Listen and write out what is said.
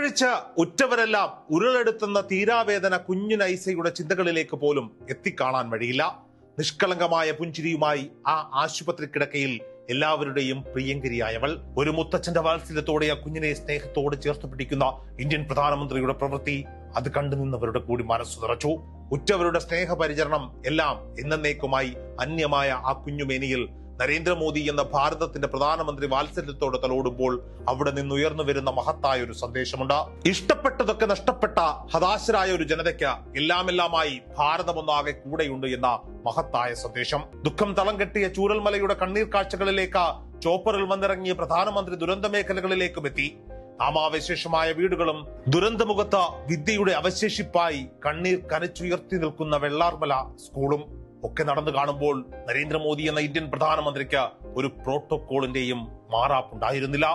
ഉറ്റഴിച്ച് ഉറ്റവരെല്ലാം ഉരുളെടുത്തുന്ന തീരാവേദന കുഞ്ഞു നൈസയുടെ ചിന്തകളിലേക്ക് പോലും എത്തിക്കാണാൻ വഴിയില്ല. നിഷ്കളങ്കമായ പുഞ്ചിരിയുമായി ആ ആശുപത്രി കിടക്കയിൽ എല്ലാവരുടെയും പ്രിയങ്കരിയായവൾ. ഒരു മുത്തച്ഛന്റെ വാത്സല്യത്തോടെ ആ കുഞ്ഞിനെ സ്നേഹത്തോട് ചേർത്ത് പിടിക്കുന്ന ഇന്ത്യൻ പ്രധാനമന്ത്രിയുടെ പ്രവൃത്തി അത് കണ്ടുനിന്നവരുടെ കൂടി മനസ്സു നിറച്ചു. ഉറ്റവരുടെ സ്നേഹപരിചരണം എല്ലാം എന്നേക്കുമായി അന്യമായ ആ കുഞ്ഞുമേനിയിൽ നരേന്ദ്രമോദി എന്ന ഭാരതത്തിന്റെ പ്രധാനമന്ത്രി വാത്സല്യത്തോടെ തലോടുമ്പോൾ അവിടെ നിന്ന് ഉയർന്നു വരുന്ന മഹത്തായ ഒരു സന്ദേശമുണ്ട്. ഇഷ്ടപ്പെട്ടതൊക്കെ നഷ്ടപ്പെട്ട ഹതാശരായ ഒരു ജനതയ്ക്ക് എല്ലാമെല്ലാമായി ഭാരതമൊന്നാകെ കൂടെയുണ്ട് എന്ന മഹത്തായ സന്ദേശം. ദുഃഖം തളം കെട്ടിയ ചൂരൽമലയുടെ കണ്ണീർ കാഴ്ചകളിലേക്ക് ചോപ്പറിൽ വന്നിറങ്ങിയ പ്രധാനമന്ത്രി ദുരന്ത മേഖലകളിലേക്കും എത്തി. നാമാവശേഷമായ വീടുകളും ദുരന്തമുഖത്ത് വിദ്യയുടെ അവശേഷിപ്പായി കണ്ണീർ കനച്ചുയർത്തി നിൽക്കുന്ന വെള്ളാർമല സ്കൂളും ഒക്കെ നടന്നു കാണുമ്പോൾ നരേന്ദ്രമോദി എന്ന ഇന്ത്യൻ പ്രധാനമന്ത്രിക്ക് ഒരു പ്രോട്ടോകോളിന്റെയും മാറാപ്പുണ്ടായിരുന്നില്ല.